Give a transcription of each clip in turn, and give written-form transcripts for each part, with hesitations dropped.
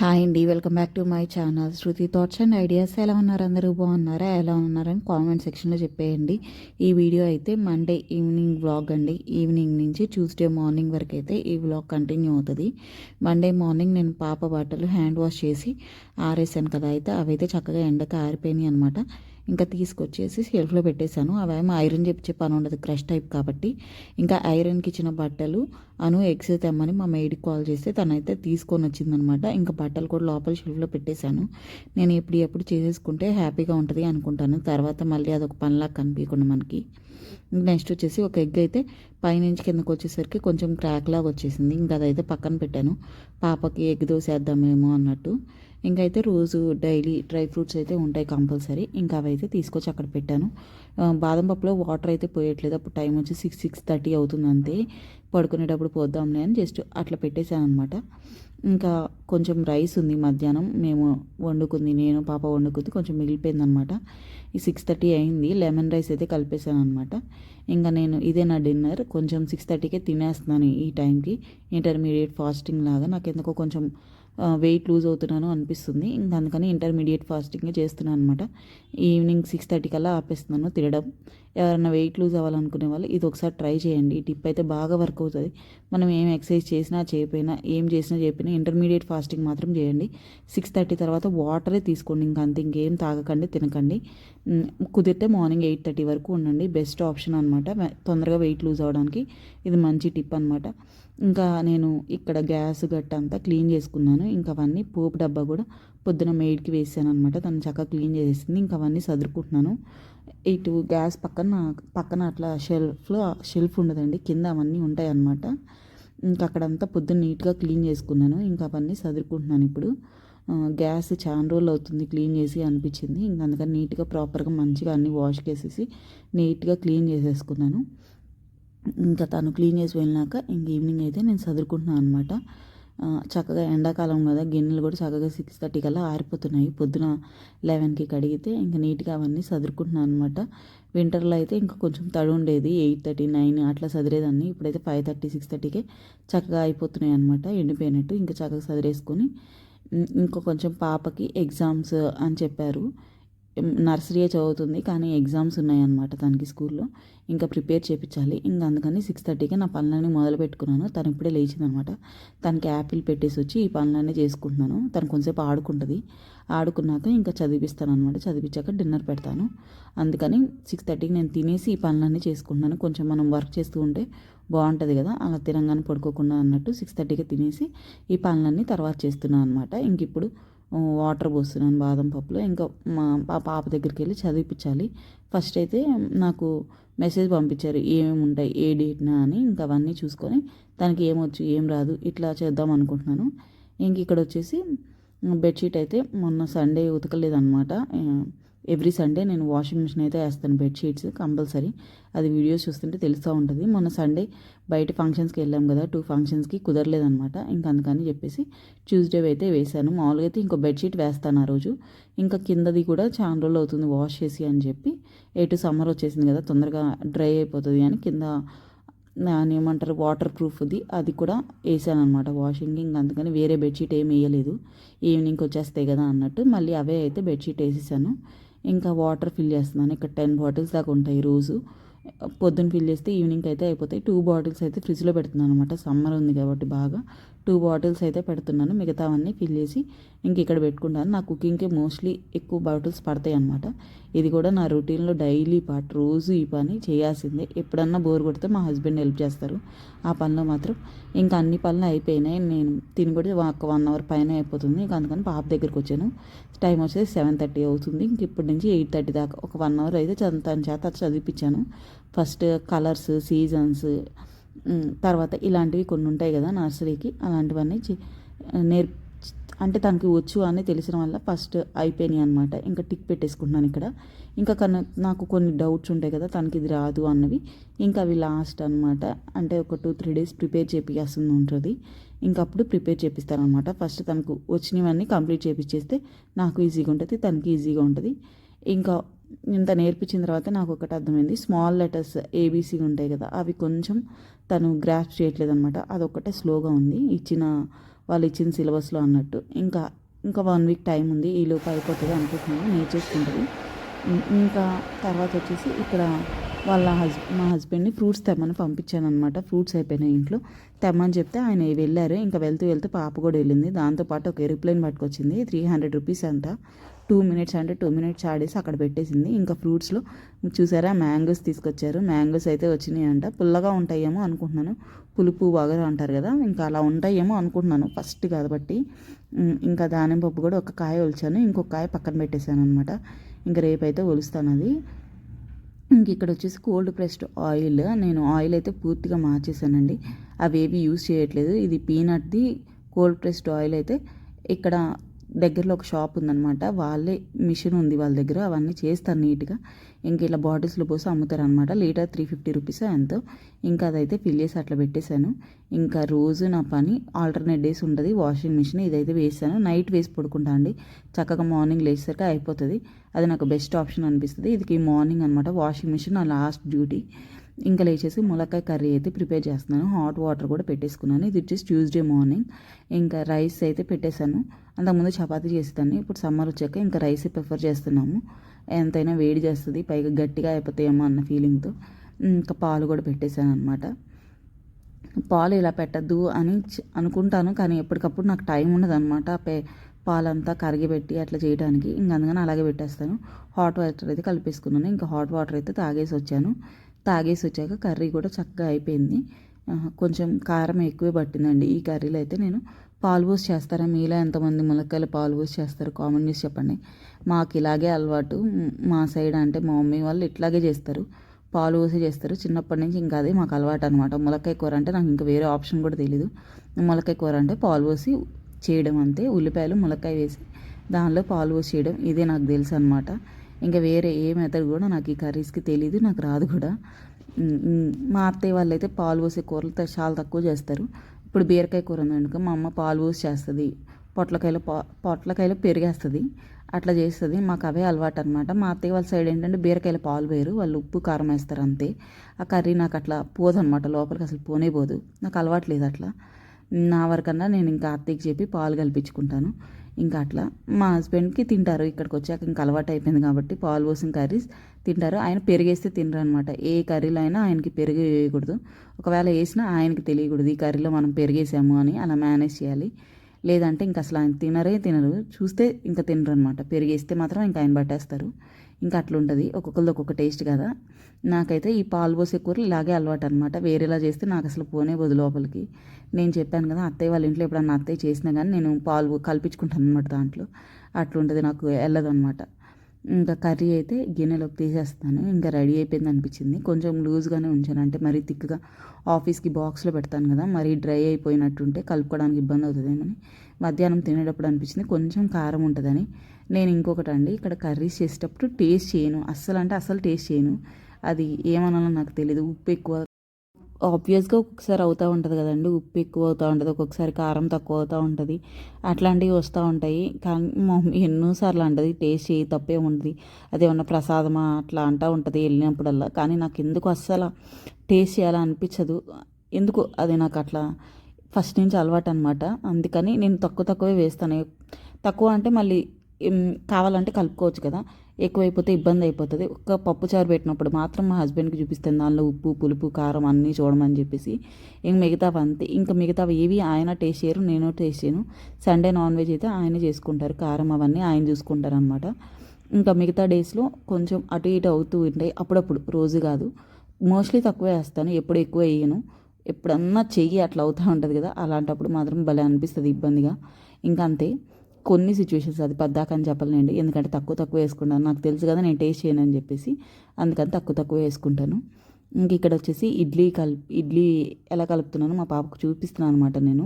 Hi అండి, welcome back to my channel Shruti thoughts and ideas. ఎలా ఉన్నారు? అందరూ బాగున్నారా? ఎలా ఉన్నారని కామెంట్ సెక్షన్లో చెప్పేయండి. ఈ వీడియో అయితే మండే ఈవినింగ్ వ్లాగ్ అండి. ఈవినింగ్ నుంచి ట్యూస్డే మార్నింగ్ వరకు అయితే ఈ వ్లాగ్ కంటిన్యూ అవుతుంది. మండే మార్నింగ్ నేను పాప బట్టలు హ్యాండ్ వాష్ చేసి ఆరేసాను కదా, అయితే అవైతే చక్కగా ఎండకి ఆరిపోయినాయి అనమాట. ఇంకా తీసుకొచ్చేసి షెల్ఫ్లో పెట్టేశాను. అవేమో ఐరన్ చేపించే పని ఉండదు, క్రష్ టైప్ కాబట్టి. ఇంకా ఐరన్కి ఇచ్చిన బట్టలు ఎగ్స్ తెమ్మని మా మేడ్కి కాల్ చేస్తే తనైతే తీసుకొని వచ్చిందనమాట. ఇంకా బట్టలు కూడా లోపల షెల్ఫ్లో పెట్టేశాను. నేను ఎప్పుడు చేసేసుకుంటే హ్యాపీగా ఉంటుంది అనుకుంటాను. తర్వాత మళ్ళీ అదొక పనిలాగా కనిపించకుండా మనకి. నెక్స్ట్ వచ్చేసి ఒక ఎగ్ అయితే పైనుంచి కిందకు వచ్చేసరికి కొంచెం క్రాక్ లాగా వచ్చేసింది. ఇంకా అదైతే పక్కన పెట్టాను, పాపకి ఎగ్ దోశ వేద్దామేమో అన్నట్టు. ఇంకైతే రోజు డైలీ డ్రై ఫ్రూట్స్ అయితే ఉంటాయి కంపల్సరీ. ఇంకా అవైతే తీసుకొచ్చి అక్కడ పెట్టాను. బాదం పప్పులో వాటర్ అయితే పోయట్లేదు. అప్పుడు టైం వచ్చి 6:30 అవుతుంది అంతే. పడుకునేటప్పుడు పోద్దాంలే అని జస్ట్ అట్లా పెట్టేశాను అనమాట. ఇంకా కొంచెం రైస్ ఉంది మధ్యాహ్నం మేము వండుకుంది, నేను పాప వండుకుంది, కొంచెం మిగిలిపోయింది అనమాట. ఈ 6:30 అయింది. లెమన్ రైస్ అయితే కలిపేశాను అనమాట. ఇంకా నేను ఇదే నా డిన్నర్. కొంచెం 6:30కే తినేస్తున్నాను ఈ టైంకి. ఇంటర్మీడియట్ ఫాస్టింగ్ లాగా. నాకు ఎందుకో కొంచెం వెయిట్ లూజ్ అవుతున్నాను అనిపిస్తుంది. ఇంకా అందుకని ఇంటర్మీడియట్ ఫాస్టింగ్ చేస్తున్నాను అనమాట. ఈవినింగ్ 6:30 కల్లా ఆపేస్తున్నాను తినడం. ఎవరైనా వెయిట్ లూజ్ అవ్వాలనుకునే వాళ్ళు ఇది ఒకసారి ట్రై చేయండి. ఈ టిప్ అయితే బాగా వర్క్ అవుతుంది. మనం ఏం ఎక్సర్సైజ్ చేసినా చేయకపోయినా, ఏం చేసినా చేయకపోయినా ఇంటర్మీడియట్ ఫాస్టింగ్ మాత్రం చేయండి. 6:30 తర్వాత వాటరే తీసుకోండి, ఇంకా అంతే. ఇంకేం తాగకండి, తినకండి. కుదిరితే మార్నింగ్ 8:30 వరకు ఉండండి. బెస్ట్ ఆప్షన్ అనమాట తొందరగా వెయిట్ లూజ్ అవ్వడానికి. ఇది మంచి టిప్ అనమాట. ఇంకా నేను ఇక్కడ గ్యాస్ గట్ట అంతా క్లీన్ చేసుకున్నాను. ఇంకా అవన్నీ పోపు డబ్బా కూడా పొద్దున మేడ్కి వేసాను అనమాట. తను చక్కగా క్లీన్ చేసేసింది. ఇంకా అవన్నీ సదురుకుంటున్నాను. ఇటు గ్యాస్ పక్కన అట్లా షెల్ఫ్ ఉండదండి, కింద అవన్నీ ఉంటాయి అన్నమాట. ఇంకా అక్కడంతా పొద్దున్న నీట్గా క్లీన్ చేసుకున్నాను. ఇంకా అవన్నీ సదురుకుంటున్నాను ఇప్పుడు. గ్యాస్ చాలా రోజులు అవుతుంది క్లీన్ చేసి అనిపించింది. ఇంకా అందుకని నీట్గా ప్రాపర్గా మంచిగా అన్నీ వాష్ చేసేసి నీట్గా క్లీన్ చేసేసుకున్నాను. ఇంకా తను క్లీన్ చేసి వెళ్ళినాక ఇంక ఈవినింగ్ అయితే నేను చదువుకుంటున్నాను అనమాట. చక్కగా ఎండాకాలం కదా, గిన్నెలు కూడా చక్కగా 6:30 కల్లా ఆరిపోతున్నాయి. పొద్దున 11కి కడిగితే ఇంకా నీట్గా అవన్నీ చదువుకుంటున్నాను అనమాట. వింటర్లో అయితే ఇంకా కొంచెం తడి ఉండేది, 8:30, 9 అట్లా చదిరేదాన్ని. ఇప్పుడైతే 5:30, 6:30కే చక్కగా అయిపోతున్నాయి అనమాట, ఎండిపోయినట్టు. ఇంకా చక్కగా చదిరేసుకొని ఇంకా కొంచెం పాపకి ఎగ్జామ్స్ అని చెప్పారు. నర్సరీయే చదువుతుంది కానీ ఎగ్జామ్స్ ఉన్నాయన్నమాట తనకి స్కూల్లో. ఇంకా ప్రిపేర్ చేయించాలి. ఇంకా అందుకని 6:30కి నా పనులన్నీ మొదలు పెట్టుకున్నాను. తను ఇప్పుడే లేచిందనమాట. తనకి యాపిల్ పెట్టేసి వచ్చి ఈ పనులన్నీ చేసుకుంటున్నాను. తను కొంచెంసేపు ఆడుకుంటుంది. ఆడుకున్నాక ఇంకా చదివిస్తాను అనమాట. చదివించాక డిన్నర్ పెడతాను. అందుకని 6:30కి నేను తినేసి ఈ పనులన్నీ చేసుకుంటున్నాను. కొంచెం మనం వర్క్ చేస్తూ ఉంటే బాగుంటుంది కదా, అలా తినంగానే పడుకోకుండా అన్నట్టు 6:30కి తినేసి ఈ పనులన్నీ తర్వాత చేస్తున్నాను అనమాట. ఇంక ఇప్పుడు వాటర్ పోస్తున్నాను బాదం పప్పులో. ఇంకా మా పాప దగ్గరికి వెళ్ళి చదివిపించాలి. ఫస్ట్ అయితే నాకు మెసేజ్ పంపించారు ఏమేమి ఉంటాయి ఏ డేట్నా అని. ఇంకా అవన్నీ చూసుకొని తనకి ఏమొచ్చు ఏం రాదు ఇట్లా చేద్దాం అనుకుంటున్నాను. ఇంక ఇక్కడ వచ్చేసి బెడ్షీట్ అయితే మొన్న సండే ఉతకలేదన్నమాట. ఎవ్రీ సండే నేను వాషింగ్ మిషన్ అయితే వేస్తాను బెడ్షీట్స్ కంపల్సరీ. అది వీడియోస్ చూస్తుంటే తెలుస్తూ ఉంటుంది. మొన్న సండే బయట ఫంక్షన్స్కి వెళ్ళాం కదా, 2 ఫంక్షన్స్కి కుదరలేదనమాట. ఇంకా అందుకని చెప్పేసి ట్యూస్డే అయితే వేశాను. మామూలుగా అయితే ఇంకో బెడ్షీట్ వేస్తాను ఆ రోజు. ఇంకా కిందది కూడా చాలా రోజులు అవుతుంది వాష్ చేసి అని చెప్పి, ఎటు సమ్మర్ వచ్చేసింది కదా తొందరగా డ్రై అయిపోతుంది అని కింద దాని ఏమంటారు వాటర్ ప్రూఫ్ది అది కూడా వేసాను అనమాట వాషింగ్. ఇంకా అందుకని వేరే బెడ్షీట్ ఏం వేయలేదు, ఈవినింగ్కి వచ్చేస్తాయి కదా అన్నట్టు మళ్ళీ అవే అయితే బెడ్షీట్ వేసేసాను. ఇంకా వాటర్ ఫిల్ చేస్తున్నాను. ఇక్కడ 10 బాటిల్స్ దాకా ఉంటాయి రోజు. పొద్దున్న ఫిల్ చేస్తే ఈవినింగ్కి అయితే అయిపోతాయి. 2 బాటిల్స్ అయితే ఫ్రిడ్జ్లో పెడుతున్నాను అనమాట. సమ్మర్ ఉంది కాబట్టి బాగా 2 బాటిల్స్ అయితే పెడుతున్నాను. మిగతావన్నీ ఫిల్ చేసి ఇంక ఇక్కడ పెట్టుకుంటాను. నా కుకింగ్కి మోస్ట్లీ ఎక్కువ బాటిల్స్ పడతాయి అనమాట. ఇది కూడా నా రొటీన్లో డైలీ పార్ట్. రోజు ఈ పని చేయాల్సిందే. ఎప్పుడన్నా బోర్ కొడితే మా హస్బెండ్ హెల్ప్ చేస్తారు ఆ పనిలో మాత్రం. ఇంకా అన్ని పనులు అయిపోయినాయి. నేను తిని కూడా ఒక 1 అవర్ పైన అయిపోతుంది. ఇంకా అందుకని పాప దగ్గరికి వచ్చాను. టైం వచ్చేసి 7:30 అవుతుంది. ఇంక ఇప్పటి నుంచి 8:30 దాకా ఒక 1 అవర్ అయితే తన చేత చదివిపించాను. ఫస్ట్ కలర్స్, సీజన్స్, తర్వాత ఇలాంటివి కొన్ని ఉంటాయి కదా నర్సరీకి, అలాంటివన్నీ అంటే తనకి వచ్చు అని తెలిసిన వల్ల ఫస్ట్ అయిపోయినాయి అనమాట. ఇంకా టిక్ పెట్టేసుకుంటున్నాను ఇక్కడ. ఇంకా నాకు కొన్ని డౌట్స్ ఉంటాయి కదా తనకి ఇది రాదు అన్నవి, ఇంకా అవి లాస్ట్ అనమాట. అంటే ఒక 2-3 డేస్ ప్రిపేర్ చేపియాల్సింది ఉంటుంది. ఇంకా అప్పుడు ప్రిపేర్ చేపిస్తాను అనమాట. ఫస్ట్ తనకు వచ్చినవన్నీ కంప్లీట్ చేపిచ్చేస్తే నాకు ఈజీగా ఉంటుంది, తనకి ఈజీగా ఉంటుంది. ఇంకా ఇంత నేర్పించిన తర్వాత నాకు ఒకటి అర్థమైంది. స్మాల్ లెటర్స్ ఏబీసీ ఉంటాయి కదా, అవి కొంచెం తను గ్రాస్ప్ చేయట్లేదు అనమాట. అదొక్కటే స్లోగా ఉంది. ఇచ్చిన వాళ్ళు ఇచ్చిన సిలబస్లో అన్నట్టు. ఇంకా 1 వీక్ టైం ఉంది, ఈలోపు అయిపోతుంది అనుకుంటున్నాను, నేర్చేసుకుంటుంది. ఇంకా తర్వాత వచ్చేసి ఇక్కడ మా హస్బెండ్ని ఫ్రూట్స్ తెమ్మని పంపించాను అనమాట. ఫ్రూట్స్ అయిపోయినాయి ఇంట్లో, తెమ్మని చెప్తే ఆయన వెళ్ళారు. ఇంకా వెళ్తూ పాప కూడా వెళ్ళింది. దాంతోపాటు ఒక ఏరోప్లేన్ పట్టుకొచ్చింది, 300 రూపీస్ అంట. 2 మినిట్స్ అంటే 2 మినిట్స్ ఆడేసి అక్కడ పెట్టేసింది. ఇంకా ఫ్రూట్స్లో చూసారా మ్యాంగోస్ తీసుకొచ్చారు. మ్యాంగోస్ అయితే వచ్చినాయి అంట. పుల్లగా ఉంటాయేమో అనుకుంటున్నాను, పులుపు వగరు అంటారు కదా, ఇంకా అలా ఉంటాయేమో అనుకుంటున్నాను ఫస్ట్ కాబట్టి. ఇంకా దానిమ్మ పప్పు కూడా ఒక కాయ ఒలిచాను, ఇంకొక కాయ పక్కన పెట్టేశాను అనమాట. ఇంకా రేపైతే ఒలుస్తాను అది. ఇంక ఇక్కడ వచ్చేసి కోల్డ్ ప్రెస్డ్ ఆయిల్, నేను ఆయిల్ అయితే పూర్తిగా మార్చేసానండి, అవేవి యూజ్ చేయట్లేదు. ఇది పీనట్ది కోల్డ్ ప్రెస్డ్ ఆయిల్. అయితే ఇక్కడ దగ్గరలో ఒక షాప్ ఉందన్నమాట, వాళ్ళే మిషన్ ఉంది వాళ్ళ దగ్గర, అవన్నీ చేస్తారు నీట్గా. ఇంక ఇలా బాటిల్స్లో పోసి అమ్ముతారు అనమాట. లీటర్ 350 రూపీస్ ఎంతో. ఇంకా అదైతే ఫిల్ చేసి అట్లా పెట్టేశాను. ఇంకా రోజు నా పని ఆల్టర్నేట్ డేస్ ఉంటుంది వాషింగ్ మిషన్. ఇదైతే వేసాను, నైట్ వేసి పడుకుంటా అండి, చక్కగా మార్నింగ్ లేచేసరికి అయిపోతుంది. అది నాకు బెస్ట్ ఆప్షన్ అనిపిస్తుంది. ఇది మార్నింగ్ అనమాట వాషింగ్ మిషన్, నా లాస్ట్ డ్యూటీ. ఇంకా లేచేసి ములక్కాయ కర్రీ అయితే ప్రిపేర్ చేస్తున్నాను. హాట్ వాటర్ కూడా పెట్టేసుకున్నాను. ఇది వచ్చేసి ట్యూస్డే మార్నింగ్. ఇంకా రైస్ అయితే పెట్టేశాను. అంతకుముందు చపాతీ చేసేదాన్ని, ఇప్పుడు సమ్మర్ వచ్చాక ఇంకా రైస్ ప్రిఫర్ చేస్తున్నాము. ఎంతైనా వేడి చేస్తుంది, పైగా గట్టిగా అయిపోతాయేమో అన్న ఫీలింగ్తో. ఇంకా పాలు కూడా పెట్టేశాను అనమాట. పాలు ఇలా పెట్టద్దు అని అనుకుంటాను, కానీ ఎప్పటికప్పుడు నాకు టైం ఉండదు అనమాట పాలంతా కరిగిపెట్టి అట్లా చేయడానికి. ఇంకా అందుకని అలాగే పెట్టేస్తాను. హాట్ వాటర్ అయితే కలిపేసుకున్నాను. ఇంకా హాట్ వాటర్ అయితే తాగేసి వచ్చాక కర్రీ కూడా చక్కగా అయిపోయింది. కొంచెం కారం ఎక్కువే పట్టిందండి ఈ కర్రీలో అయితే. నేను పాలు పోసి చేస్తారా, మీలో ఎంతమంది ములక్కాయలు పాలు పోసి చేస్తారు కామెంట్ చేసి చెప్పండి. మాకు ఇలాగే అలవాటు, మా సైడ్ అంటే మా మమ్మీ వాళ్ళు ఇట్లాగే చేస్తారు, పాలు పోసి చేస్తారు. చిన్నప్పటి నుంచి ఇంకా అదే మాకు అలవాటు అనమాట. ములక్కాయ కూర అంటే నాకు ఇంకా వేరే ఆప్షన్ కూడా తెలీదు. ములక్కాయ కూర అంటే పాలు పోసి చేయడం అంతే, ఉల్లిపాయలు ములక్కాయ వేసి దానిలో పాలు పోసి చేయడం, ఇదే నాకు తెలుసు అనమాట. ఇంకా వేరే ఏ మెథడ్ కూడా నాకు ఈ కర్రీస్కి తెలీదు, నాకు రాదు కూడా. మా అత్తయ్య వాళ్ళు అయితే పాలు పోసే కూరలు చాలా తక్కువ చేస్తారు. ఇప్పుడు బీరకాయ కూర ఉందనుకో, మా అమ్మ పాలు పోసి చేస్తుంది, పొట్లకాయలు పెరిగేస్తుంది, అట్లా చేస్తుంది. మాకు అవే అలవాటు అనమాట. మా అత్తయ్య వాళ్ళ సైడ్ ఏంటంటే బీరకాయలు పాలు వేరు, వాళ్ళు ఉప్పు కారం వేస్తారు అంతే. ఆ కర్రీ నాకు అట్లా పోదనమాట, లోపలికి అసలు పోనే పోదు, నాకు అలవాట్లేదు అట్లా. నా వరకన్నా నేను ఇంకా అత్తయ్యకి చెప్పి పాలు కల్పించుకుంటాను. ఇంకా అట్లా మా హస్బెండ్కి తింటారు, ఇక్కడికి వచ్చాక ఇంకా అలవాటు అయిపోయింది కాబట్టి పాలు పోసిన కర్రీస్ తింటారు. ఆయన పెరిగేస్తే తినరు అనమాట. ఏ కర్రీలో అయినా ఆయనకి పెరుగు వేయకూడదు, ఒకవేళ వేసినా ఆయనకి తెలియకూడదు ఈ కర్రీలో మనం పెరిగేసాము అని, అలా మేనేజ్ చేయాలి. లేదంటే ఇంకా అసలు ఆయన తినరు, చూస్తే ఇంకా తినరు అనమాట. పెరిగేస్తే మాత్రం ఇంకా ఆయన పట్టేస్తారు. ఇంకా అట్లా ఉంటుంది, ఒక్కొక్కరిది ఒక్కొక్క టేస్ట్ కదా. నాకైతే ఈ పాలు పోసే కూరలు ఇలాగే అలవాటు అనమాట. వేరేలా చేస్తే నాకు అసలు పోనే పోదు లోపలికి. నేను చెప్పాను కదా, అత్తయ్య వాళ్ళ ఇంట్లో ఎప్పుడన్నా అత్తయ్య చేసినా కానీ నేను పాలు కల్పించుకుంటాను అనమాట దాంట్లో. అట్లుంటుంది, నాకు వెళ్ళదు అనమాట. ఇంకా కర్రీ అయితే గిన్నెలోకి తీసేస్తాను. ఇంకా రెడీ అయిపోయింది అనిపించింది. కొంచెం లూజ్గానే ఉంచాను, అంటే మరీ థిక్గా ఆఫీస్కి బాక్స్లో పెడతాను కదా, మరీ డ్రై అయిపోయినట్టుంటే కలుపుకోవడానికి ఇబ్బంది అవుతుందేమని. మధ్యాహ్నం తినేటప్పుడు అనిపించింది కొంచెం కారం ఉంటుందని. నేను ఇంకొకటి అండి, ఇక్కడ కర్రీస్ చేసేటప్పుడు టేస్ట్ చేయను, అస్సలు టేస్ట్ చేయను. అది ఏమనాలో నాకు తెలియదు. ఉప్పు ఎక్కువ, ఆబ్వియస్గా ఒక్కొక్కసారి అవుతూ ఉంటుంది కదండి, ఉప్పు ఎక్కువ అవుతూ ఉంటుంది, ఒక్కొక్కసారి కారం తక్కువ అవుతూ ఉంటుంది, అట్లాంటివి వస్తూ ఉంటాయి. కానీ మా మమ్మీ ఎన్నోసార్లు అంటది టేస్ట్ చేయి తప్పే ఉంటుంది, అదేమన్నా ప్రసాదమా అట్లా అంటూ ఉంటుంది వెళ్ళినప్పుడల్లా. కానీ నాకు ఎందుకు అస్సలు టేస్ట్ చేయాలని అనిపించదు, ఎందుకు అది నాకు అట్లా ఫస్ట్ నుంచి అలవాటు అనమాట. అందుకని నేను తక్కువే వేస్తాను. తక్కువ అంటే మళ్ళీ కావాలంటే కలుపుకోవచ్చు కదా, ఎక్కువైపోతే ఇబ్బంది అయిపోతుంది. ఒక్క పప్పుచారు పెట్టినప్పుడు మాత్రం మా హస్బెండ్కి చూపిస్తాను, దానిలో ఉప్పు పులుపు కారం అన్నీ చూడమని చెప్పేసి. మిగతావి అంతే, ఇంకా మిగతావి ఏవి ఆయన టేస్ట్ చేయరు, నేను టేస్ట్ చేయను. సండే నాన్ వెజ్ అయితే ఆయన చేసుకుంటారు, కారం అవన్నీ ఆయన చూసుకుంటారు అనమాట. ఇంకా మిగతా డేస్లో కొంచెం అటు ఇటు అవుతూ ఉంటాయి అప్పుడప్పుడు, రోజు కాదు. మోస్ట్లీ తక్కువే వేస్తాను, ఎప్పుడు ఎక్కువ వేయను. ఎప్పుడన్నా చెయ్యి అట్లా అవుతూ ఉంటుంది కదా, అలాంటప్పుడు మాత్రం భలే అనిపిస్తుంది ఇబ్బందిగా. ఇంకా అంతే, కొన్ని సిచ్యువేషన్స్, అది పద్దాక అని చెప్పలేండి, ఎందుకంటే తక్కువ వేసుకుంటాను. నాకు తెలుసు కదా నేను టేస్ట్ చేయను అని చెప్పేసి, అందుకని తక్కువ వేసుకుంటాను. ఇంక ఇక్కడ వచ్చేసి ఇడ్లీ ఎలా కలుపుతున్నాను మా పాపకు చూపిస్తున్నాను అనమాట. నేను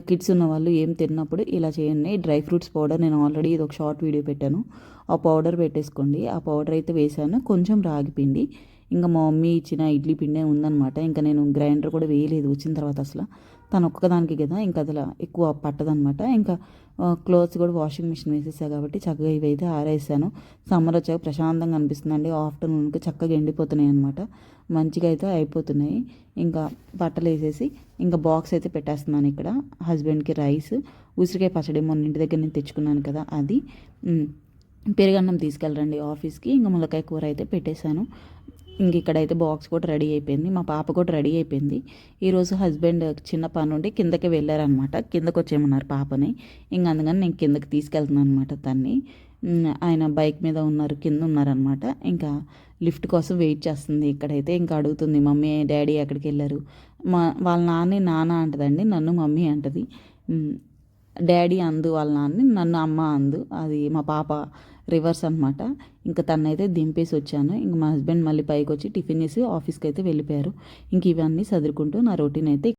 కిడ్స్ ఉన్న వాళ్ళు ఏం తిన్నప్పుడు ఇలా చేయండి. డ్రై ఫ్రూట్స్ పౌడర్ నేను ఆల్రెడీ ఇది ఒక షార్ట్ వీడియో పెట్టాను, ఆ పౌడర్ పెట్టేసుకోండి. ఆ పౌడర్ అయితే వేసాను, కొంచెం రాగి పిండి, ఇంకా మా మమ్మీ ఇచ్చిన ఇడ్లీ పిండే ఉందనమాట. ఇంకా నేను గ్రైండర్ కూడా వేయలేదు వచ్చిన తర్వాత, అసలు తను ఒక్కదానికి కదా ఇంకా అదిలా ఎక్కువ పట్టదనమాట. ఇంకా క్లోత్స్ కూడా వాషింగ్ మిషన్ వేసేసా కాబట్టి చక్కగా ఇవైతే ఆరేసాను. సమ్మర్ వచ్చాక ప్రశాంతంగా అనిపిస్తుందండి. ఆఫ్టర్నూన్కి చక్కగా ఎండిపోతున్నాయి అనమాట. మంచిగా అయితే అయిపోతున్నాయి. ఇంకా బట్టలు వేసేసి ఇంకా బాక్స్ అయితే పెట్టేస్తున్నాను ఇక్కడ. హస్బెండ్కి రైస్, ఉసిరికాయ పచ్చడి మొన్న ఇంటి దగ్గర నుంచి తెచ్చుకున్నాను కదా అది, పెరుగన్నం తీసుకెళ్ళరండి ఆఫీస్కి. ఇంకా ములక్కాయ కూర అయితే పెట్టేశాను. ఇంక ఇక్కడైతే బాక్స్ కూడా రెడీ అయిపోయింది. మా పాప కూడా రెడీ అయిపోయింది. ఈరోజు హస్బెండ్ చిన్న పని ఉండి కిందకి వెళ్ళారనమాట. కిందకు వచ్చేయమన్నారు పాపని. ఇంక అందుకని నేను కిందకి తీసుకెళ్తున్నాను అనమాట తన్ని. ఆయన బైక్ మీద ఉన్నారు, కింద ఉన్నారనమాట. ఇంకా లిఫ్ట్ కోసం వెయిట్ చేస్తుంది. ఇక్కడైతే ఇంకా అడుగుతుంది, మమ్మీ డాడీ ఎక్కడికి వెళ్ళారు. వాళ్ళ నాన్న అంటదండి, నన్ను మమ్మీ అంటది. డాడీ అందు వాళ్ళ నాన్ని, నన్ను అమ్మ అందు. అది మా పాప రివర్స్ అనమాట. ఇంకా తనైతే దింపేసి వచ్చాను. ఇంక మా హస్బెండ్ మళ్ళీ పైకి వచ్చి టిఫిన్ చేసి ఆఫీస్కి అయితే వెళ్ళిపోయారు. ఇంక ఇవన్నీ సదురుకుంటూ నా రొటీన్ అయితే